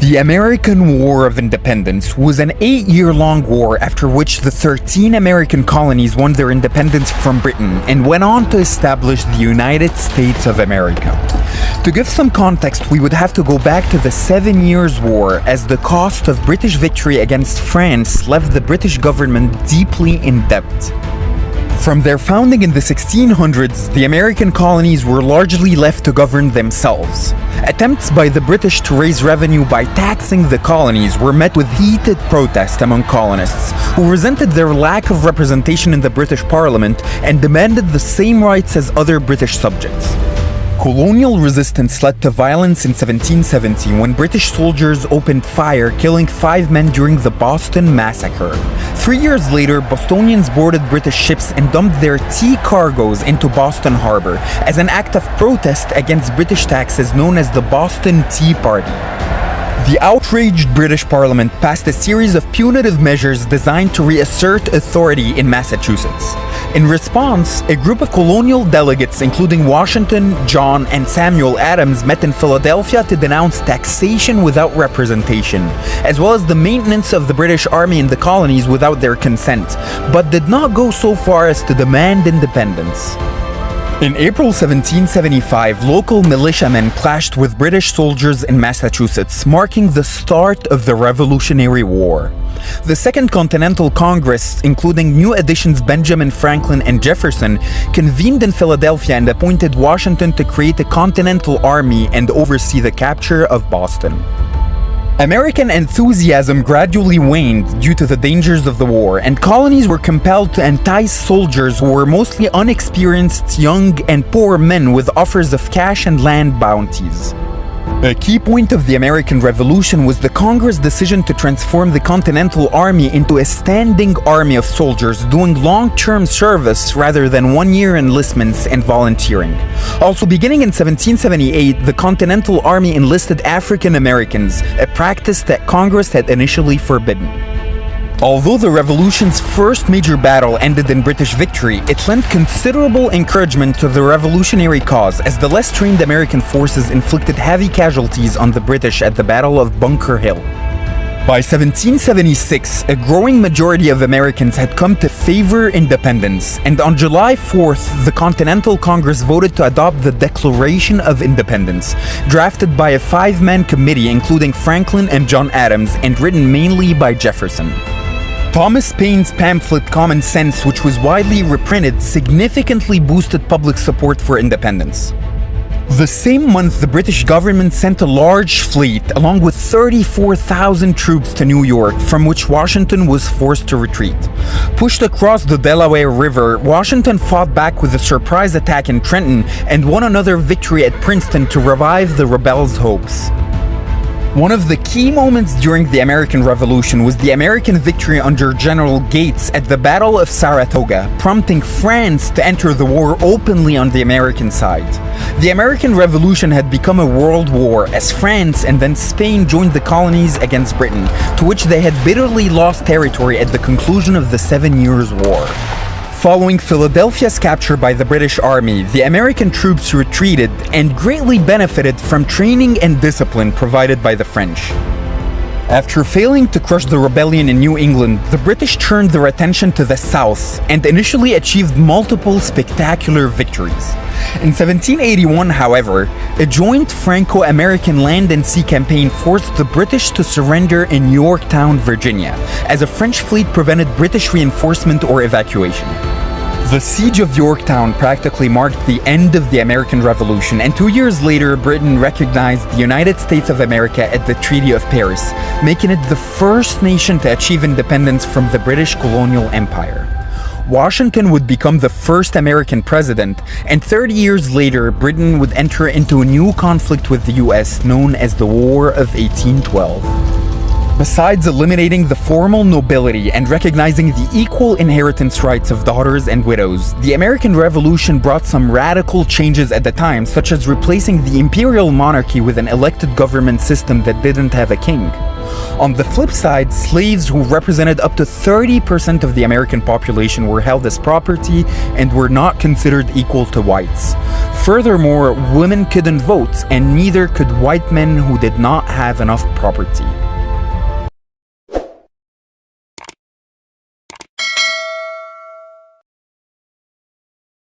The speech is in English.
The American War of Independence was an 8-year-long war after which the 13 American colonies won their independence from Britain and went on to establish the United States of America. To give some context, we would have to go back to the 7 Years' War, as the cost of British victory against France left the British government deeply in debt. From their founding in the 1600s, the American colonies were largely left to govern themselves. Attempts by the British to raise revenue by taxing the colonies were met with heated protest among colonists, who resented their lack of representation in the British Parliament and demanded the same rights as other British subjects. Colonial resistance led to violence in 1770 when British soldiers opened fire, killing 5 men during the Boston Massacre. 3 years later, Bostonians boarded British ships and dumped their tea cargoes into Boston Harbor as an act of protest against British taxes known as the Boston Tea Party. The outraged British Parliament passed a series of punitive measures designed to reassert authority in Massachusetts. In response, a group of colonial delegates, including Washington, John, and Samuel Adams, met in Philadelphia to denounce taxation without representation, as well as the maintenance of the British Army in the colonies without their consent, but did not go so far as to demand independence. In April 1775, local militiamen clashed with British soldiers in Massachusetts, marking the start of the Revolutionary War. The Second Continental Congress, including new additions Benjamin Franklin and Jefferson, convened in Philadelphia and appointed Washington to create a Continental Army and oversee the capture of Boston. American enthusiasm gradually waned due to the dangers of the war, and colonies were compelled to entice soldiers who were mostly unexperienced, young, and poor men with offers of cash and land bounties. A key point of the American Revolution was the Congress' decision to transform the Continental Army into a standing army of soldiers doing long-term service rather than one-year enlistments and volunteering. Also, beginning in 1778, the Continental Army enlisted African Americans, a practice that Congress had initially forbidden. Although the Revolution's first major battle ended in British victory, it lent considerable encouragement to the revolutionary cause, as the less trained American forces inflicted heavy casualties on the British at the Battle of Bunker Hill. By 1776, a growing majority of Americans had come to favor independence, and on July 4th, the Continental Congress voted to adopt the Declaration of Independence, drafted by a 5-man committee including Franklin and John Adams and written mainly by Jefferson. Thomas Paine's pamphlet Common Sense, which was widely reprinted, significantly boosted public support for independence. The same month, the British government sent a large fleet along with 34,000 troops to New York, from which Washington was forced to retreat. Pushed across the Delaware River, Washington fought back with a surprise attack in Trenton and won another victory at Princeton to revive the rebels' hopes. One of the key moments during the American Revolution was the American victory under General Gates at the Battle of Saratoga, prompting France to enter the war openly on the American side. The American Revolution had become a world war as France and then Spain joined the colonies against Britain, to which they had bitterly lost territory at the conclusion of the 7 Years' War. Following Philadelphia's capture by the British Army, the American troops retreated and greatly benefited from training and discipline provided by the French. After failing to crush the rebellion in New England, the British turned their attention to the South and initially achieved multiple spectacular victories. In 1781, however, a joint Franco-American land and sea campaign forced the British to surrender in Yorktown, Virginia, as a French fleet prevented British reinforcement or evacuation. The Siege of Yorktown practically marked the end of the American Revolution, and 2 years later, Britain recognized the United States of America at the Treaty of Paris, making it the first nation to achieve independence from the British colonial empire. Washington would become the first American president, and 30 years later, Britain would enter into a new conflict with the US known as the War of 1812. Besides eliminating the formal nobility and recognizing the equal inheritance rights of daughters and widows, the American Revolution brought some radical changes at the time, such as replacing the imperial monarchy with an elected government system that didn't have a king. On the flip side, slaves, who represented up to 30% of the American population, were held as property and were not considered equal to whites. Furthermore, women couldn't vote, and neither could white men who did not have enough property.